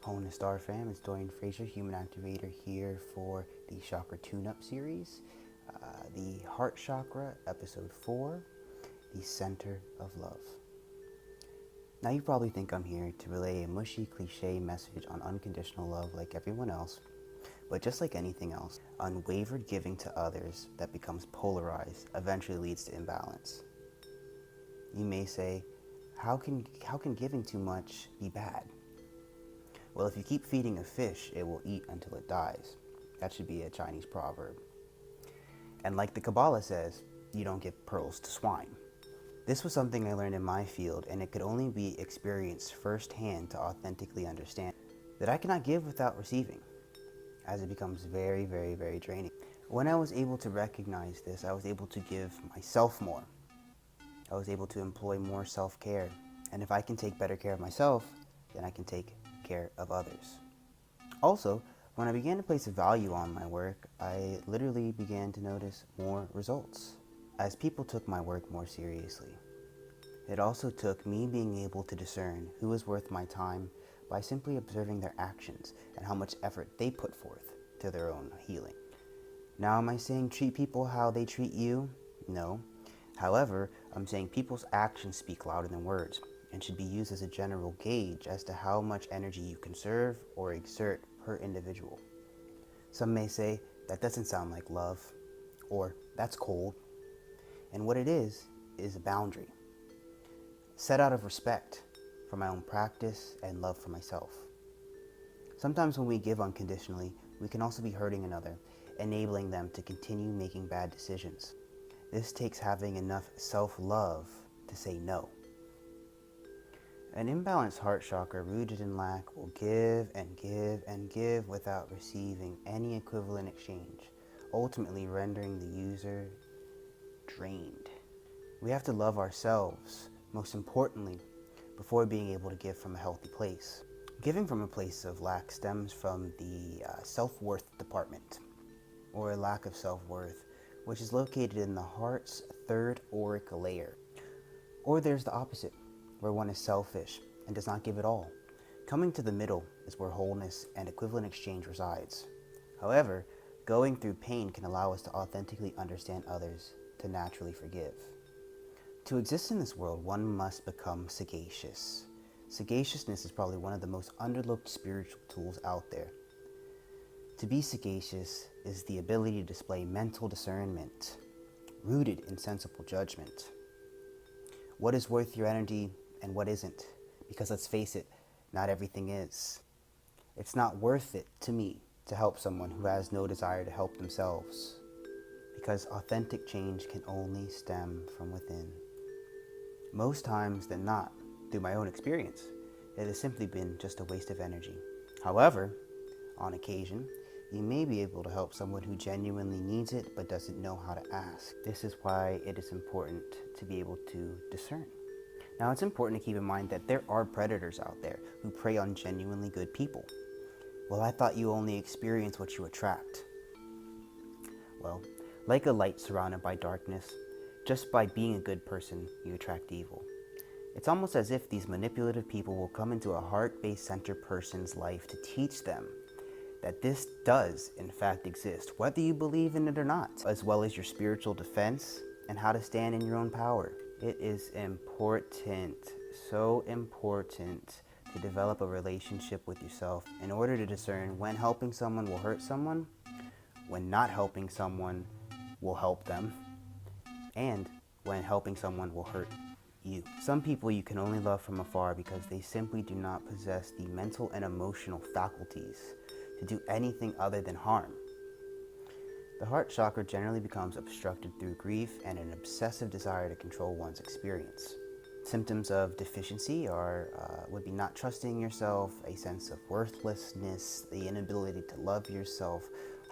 Wholeness Star Fam, it's D'Oyen Fraser, Human Activator, here for the Chakra Tune-Up series. The Heart Chakra, Episode 4, the Center of Love. Now you probably think I'm here to relay a mushy, cliche message on unconditional love like everyone else, but just like anything else, unwavered giving to others that becomes polarized eventually leads to imbalance. You may say, how can giving too much be bad? Well, if you keep feeding a fish, it will eat until it dies. That should be a Chinese proverb. And like the Kabbalah says, you don't give pearls to swine. This was something I learned in my field, and it could only be experienced firsthand to authentically understand that I cannot give without receiving, as it becomes very, very, very draining. When I was able to recognize this, I was able to give myself more. I was able to employ more self-care. And if I can take better care of myself, then I can take care of others. Also, when I began to place a value on my work, I literally began to notice more results as people took my work more seriously. It also took me being able to discern who was worth my time by simply observing their actions and how much effort they put forth to their own healing. Now, am I saying treat people how they treat you? No. However, I'm saying people's actions speak louder than words and should be used as a general gauge as to how much energy you conserve or exert per individual. Some may say, that doesn't sound like love, or that's cold. And what it is a boundary, set out of respect for my own practice and love for myself. Sometimes when we give unconditionally, we can also be hurting another, enabling them to continue making bad decisions. This takes having enough self-love to say no. An imbalanced heart chakra rooted in lack will give and give and give without receiving any equivalent exchange, ultimately rendering the user drained. We have to love ourselves, most importantly, before being able to give from a healthy place. Giving from a place of lack stems from the self-worth department, or a lack of self-worth, which is located in the heart's third auric layer. Or there's the opposite, where one is selfish and does not give at all. Coming to the middle is where wholeness and equivalent exchange resides. However, going through pain can allow us to authentically understand others, to naturally forgive. To exist in this world, one must become sagacious. Sagaciousness is probably one of the most underlooked spiritual tools out there. To be sagacious is the ability to display mental discernment, rooted in sensible judgment. What is worth your energy and what isn't? Because let's face it, not everything is. It's not worth it to me to help someone who has no desire to help themselves, because authentic change can only stem from within. Most times than not, through my own experience, it has simply been just a waste of energy. However, on occasion, you may be able to help someone who genuinely needs it but doesn't know how to ask. This is why it is important to be able to discern. Now, it's important to keep in mind that there are predators out there who prey on genuinely good people. Well, I thought you only experience what you attract. Well, like a light surrounded by darkness, just by being a good person, you attract evil. It's almost as if these manipulative people will come into a heart-based centered person's life to teach them that this does, in fact, exist, whether you believe in it or not, as well as your spiritual defense and how to stand in your own power. It is important, so important, to develop a relationship with yourself in order to discern when helping someone will hurt someone, when not helping someone will help them, and when helping someone will hurt you. Some people you can only love from afar because they simply do not possess the mental and emotional faculties to do anything other than harm. The heart chakra generally becomes obstructed through grief and an obsessive desire to control one's experience. Symptoms of deficiency would be not trusting yourself, a sense of worthlessness, the inability to love yourself,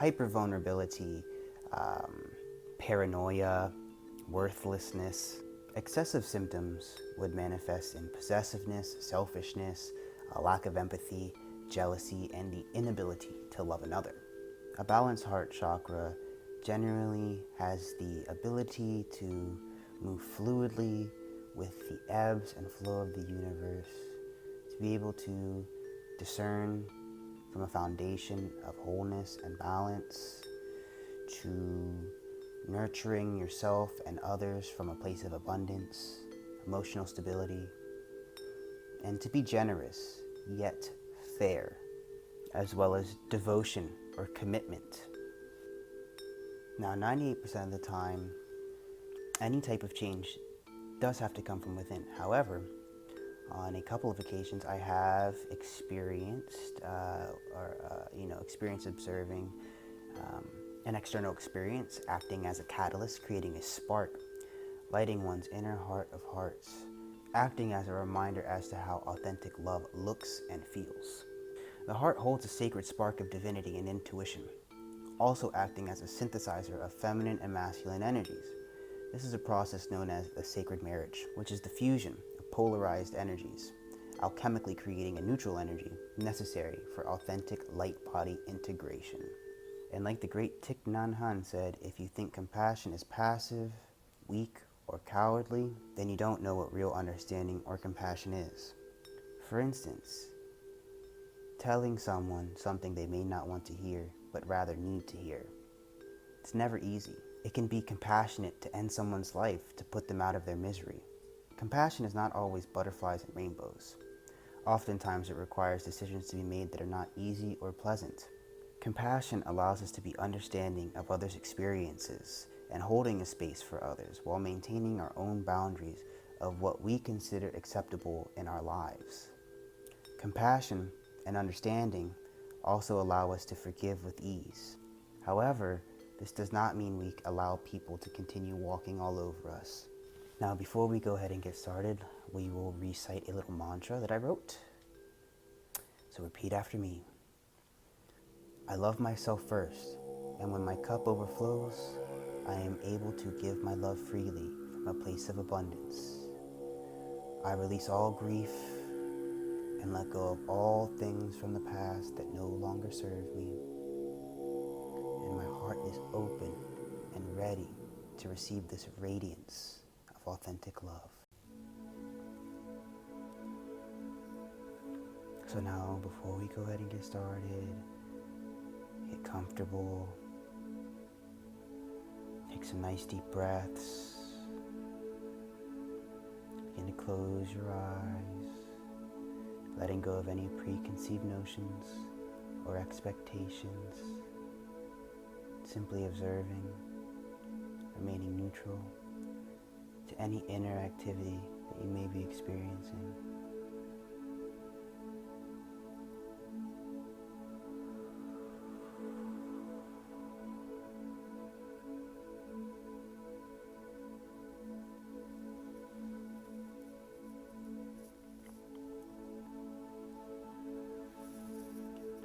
hypervulnerability, paranoia, worthlessness. Excessive symptoms would manifest in possessiveness, selfishness, a lack of empathy, jealousy, and the inability to love another. A balanced heart chakra generally has the ability to move fluidly with the ebbs and flow of the universe, to be able to discern from a foundation of wholeness and balance, to nurturing yourself and others from a place of abundance, emotional stability, and to be generous yet fair, as well as devotion or commitment. Now, 98% of the time, any type of change does have to come from within. However, on a couple of occasions, I have experienced observing an external experience acting as a catalyst, creating a spark, lighting one's inner heart of hearts, acting as a reminder as to how authentic love looks and feels. The heart holds a sacred spark of divinity and intuition, also acting as a synthesizer of feminine and masculine energies. This is a process known as the sacred marriage, which is the fusion of polarized energies, alchemically creating a neutral energy necessary for authentic light body integration. And like the great Thich Nhat Hanh said, if you think compassion is passive, weak, or cowardly, then you don't know what real understanding or compassion is. For instance, telling someone something they may not want to hear, but rather need to hear. It's never easy. It can be compassionate to end someone's life, to put them out of their misery. Compassion is not always butterflies and rainbows. Oftentimes it requires decisions to be made that are not easy or pleasant. Compassion allows us to be understanding of others' experiences and holding a space for others while maintaining our own boundaries of what we consider acceptable in our lives. Compassion and understanding also allow us to forgive with ease. However, this does not mean we allow people to continue walking all over us. Now, before we go ahead and get started, we will recite a little mantra that I wrote. So repeat after me. I love myself first, and when my cup overflows, I am able to give my love freely from a place of abundance. I release all grief and let go of all things from the past that no longer serve me. And my heart is open and ready to receive this radiance of authentic love. So now, before we go ahead and get started, get comfortable. Take some nice deep breaths. Begin to close your eyes, letting go of any preconceived notions or expectations. Simply observing, remaining neutral to any inner activity that you may be experiencing.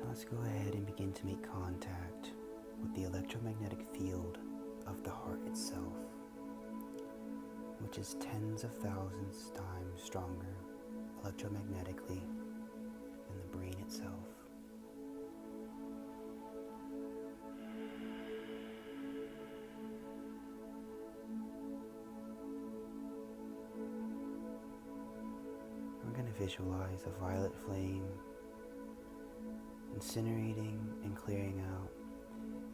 Let's go ahead and begin to make contact with the electromagnetic field of the heart itself, which is tens of thousands times stronger electromagnetically than the brain itself. I'm going to visualize a violet flame incinerating and clearing out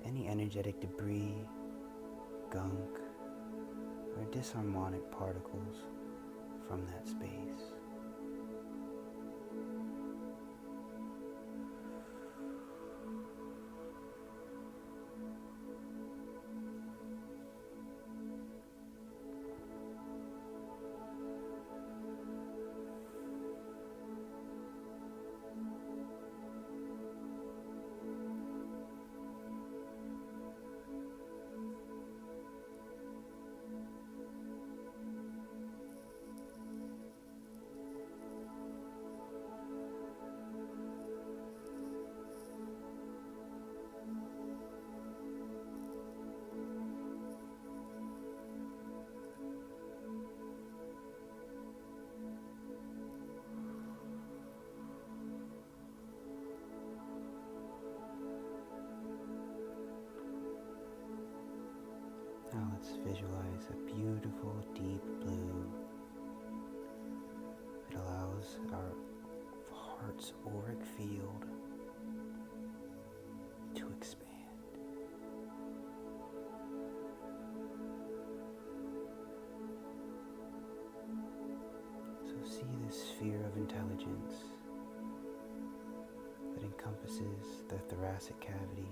any energetic debris, gunk, or disharmonic particles from that space. Now let's visualize a beautiful deep blue. It allows our heart's auric field see this sphere of intelligence that encompasses the thoracic cavity,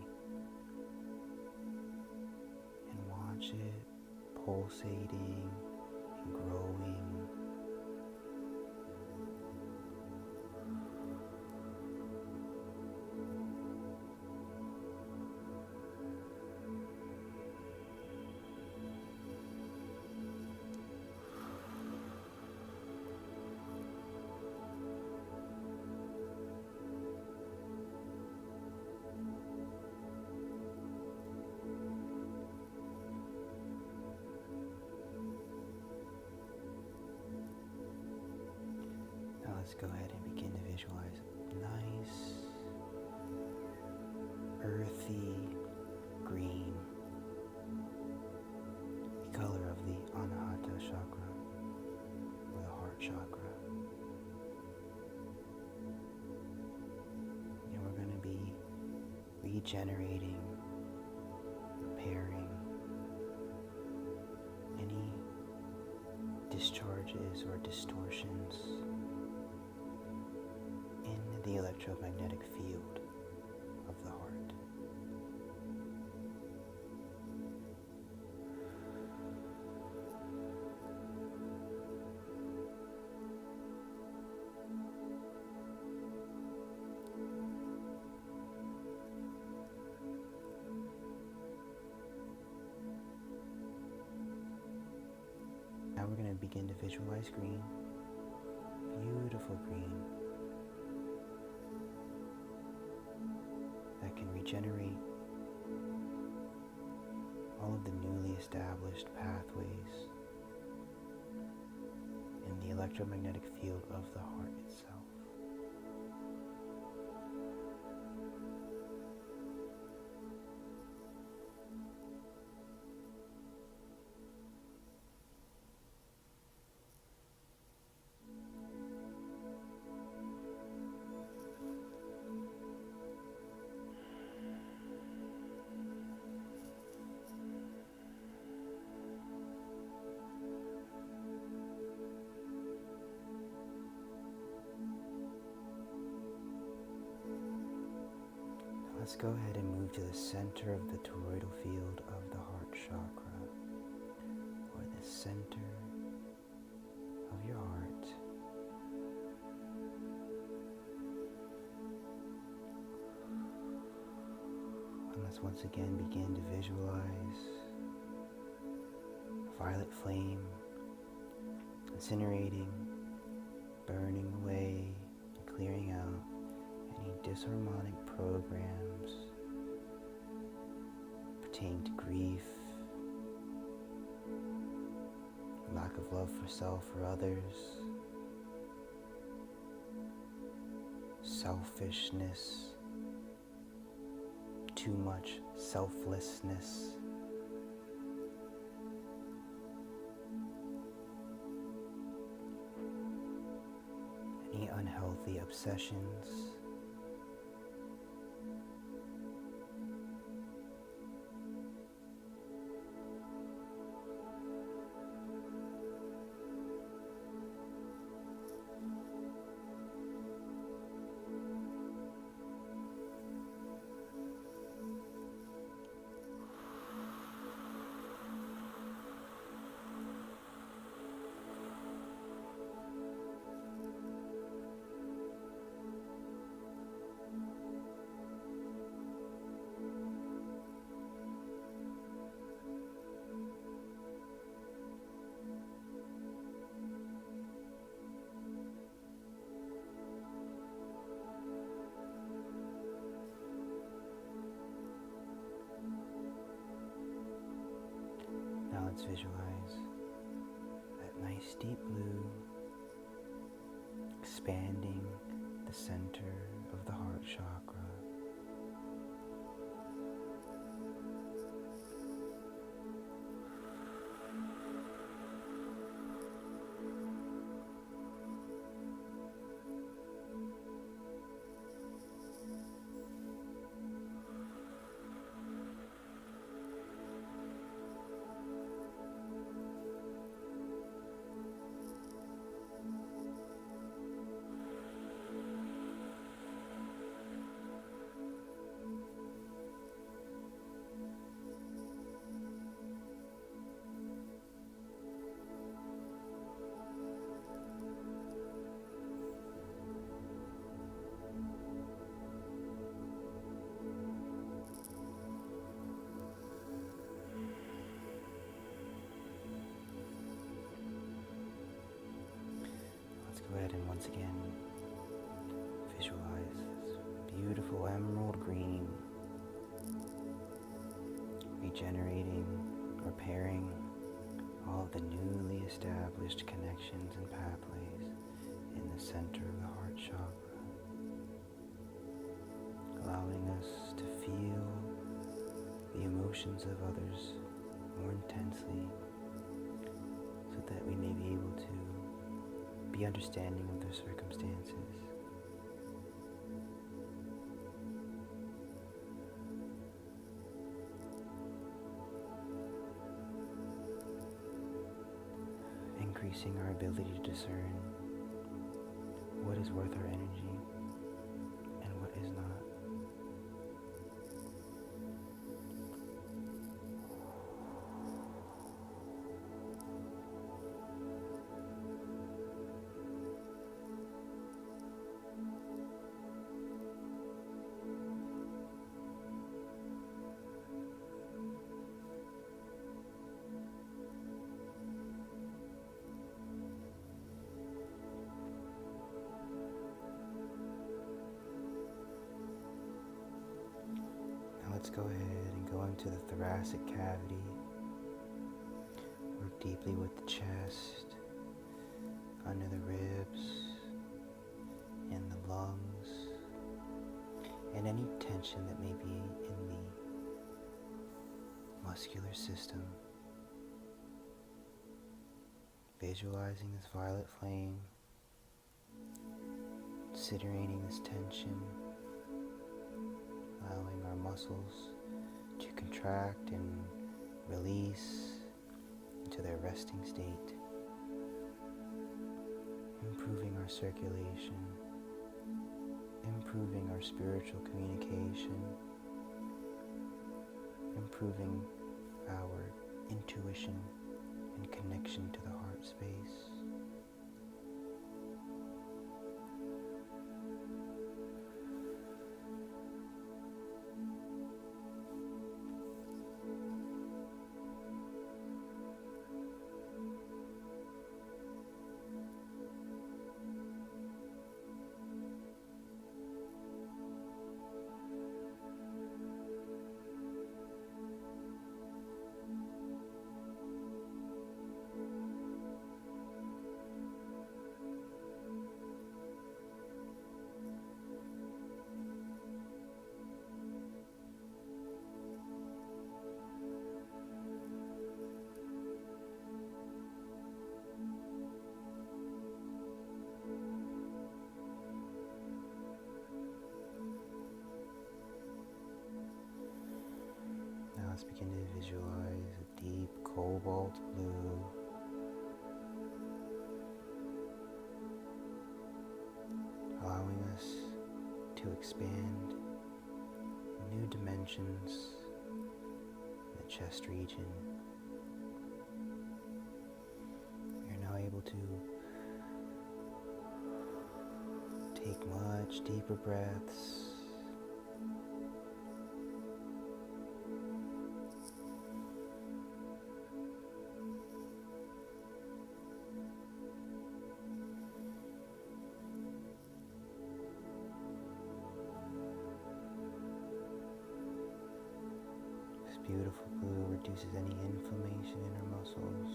and watch it pulsating and growing. Let's go ahead and begin to visualize nice, earthy green, the color of the Anahata chakra, or the heart chakra. And we're going to be regenerating, repairing any discharges or distortions in the electromagnetic field of the heart. Now we're going to begin to visualize green, beautiful green, that can regenerate all of the newly established pathways in the electromagnetic field of the heart itself. Let's go ahead and move to the center of the toroidal field of the heart chakra, or the center of your heart. And let's once again begin to visualize a violet flame incinerating, burning away, and clearing out any disharmonic programs pertaining to grief, lack of love for self or others, selfishness, too much selflessness, any unhealthy obsessions, let's visualize that nice deep blue expanding the center of the heart chakra. once again, visualize this beautiful emerald green, regenerating, repairing all of the newly established connections and pathways in the center of the heart chakra, allowing us to feel the emotions of others more intensely so that we may be able to be understanding of their circumstances. Increasing our ability to discern what is worth our energy and what is not. Let's go ahead and go into the thoracic cavity. Work deeply with the chest, under the ribs, in the lungs, and any tension that may be in the muscular system. Visualizing this violet flame, considering this tension, allowing our muscles to contract and release into their resting state, improving our circulation, improving our spiritual communication, improving our intuition and connection to the heart space. Let's begin to visualize a deep cobalt blue, allowing us to expand new dimensions in the chest region. You're now able to take much deeper breaths. Beautiful blue reduces any inflammation in our muscles.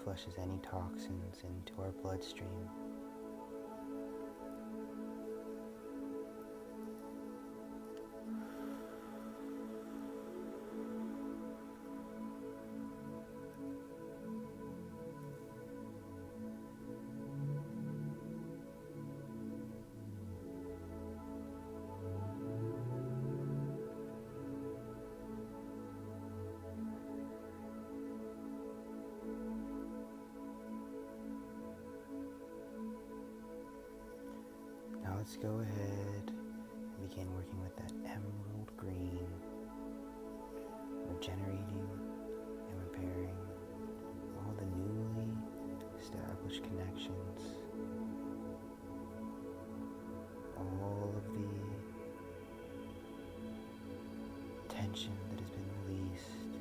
Flushes any toxins into our bloodstream. Let's go ahead and begin working with that emerald green, regenerating and repairing all the newly established connections, all of the tension that has been released,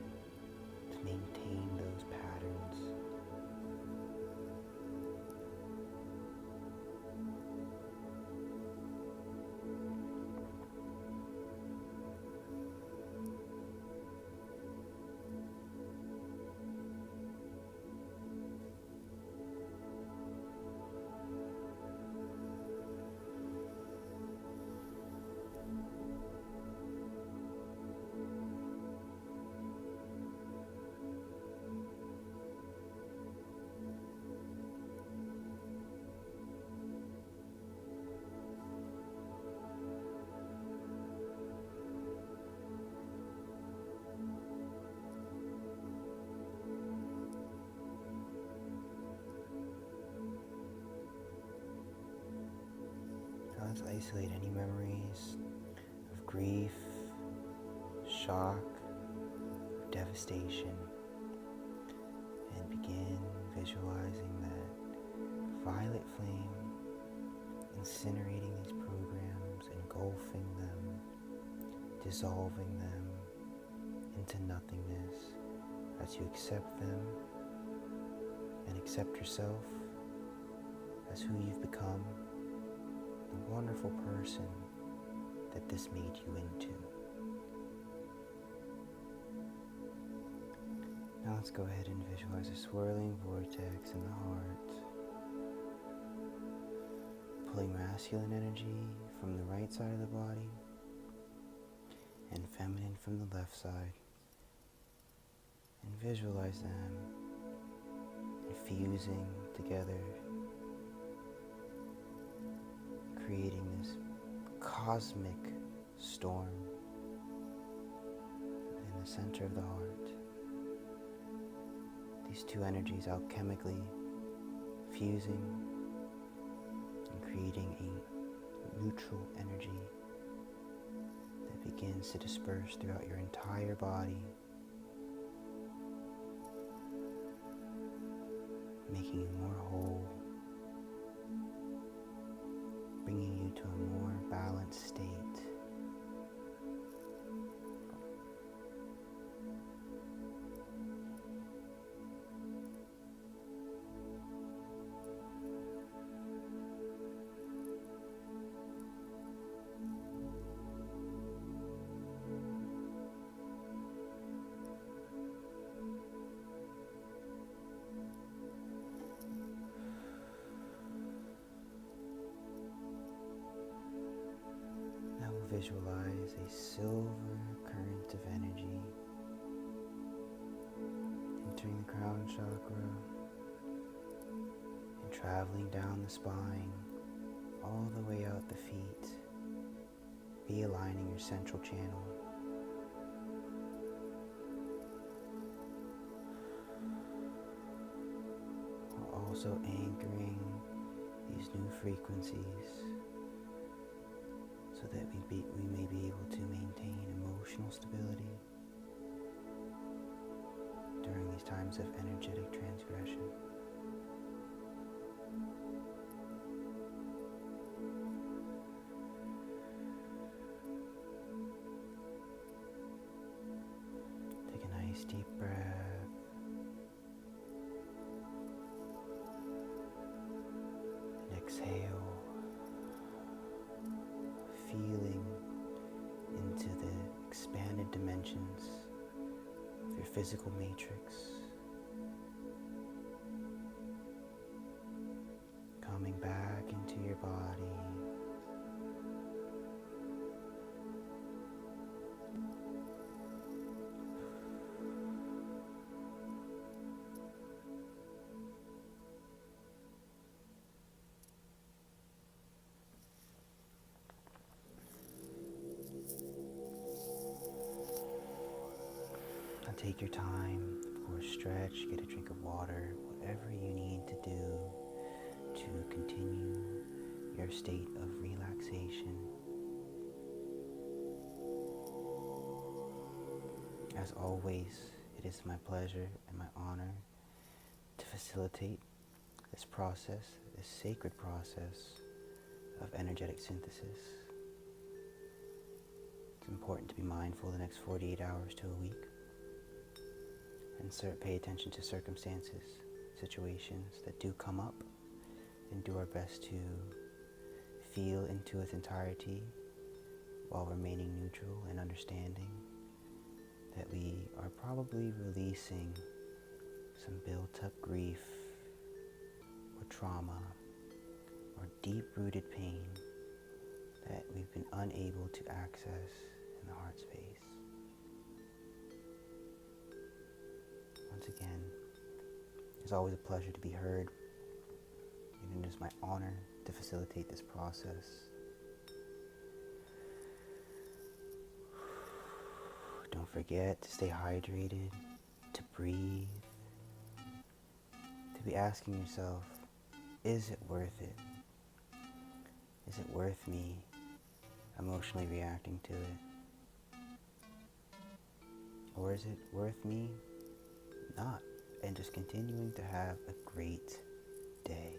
Let's isolate any memories of grief, shock, devastation, and begin visualizing that violet flame incinerating these programs, engulfing them, dissolving them into nothingness as you accept them and accept yourself as who you've become, the wonderful person that this made you into. Now let's go ahead and visualize a swirling vortex in the heart, pulling masculine energy from the right side of the body and feminine from the left side, and visualize them infusing together, creating this cosmic storm in the center of the heart. These two energies alchemically fusing and creating a neutral energy that begins to disperse throughout your entire body, making you more whole, bringing you to a more balanced state. Visualize a silver current of energy entering the crown chakra and traveling down the spine all the way out the feet, realigning your central channel. While also anchoring these new frequencies so that we may be able to maintain emotional stability during these times of energetic transgression. Take a nice deep breath. And exhale. Feeling into the expanded dimensions of your physical matrix, coming back into your body, take your time, of course, stretch, get a drink of water, whatever you need to do to continue your state of relaxation. As always, it is my pleasure and my honor to facilitate this process, this sacred process of energetic synthesis. It's important to be mindful the next 48 hours to a week and pay attention to circumstances, situations that do come up, and do our best to feel into its entirety while remaining neutral and understanding that we are probably releasing some built-up grief or trauma or deep-rooted pain that we've been unable to access in the heart space. Once again, it's always a pleasure to be heard, and it is my honor to facilitate this process. Don't forget to stay hydrated, to breathe, to be asking yourself, is it worth it? Is it worth me emotionally reacting to it? Or is it worth me not, and just continuing to have a great day?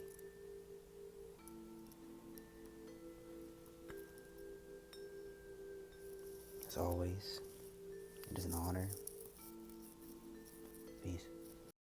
As always, it is an honor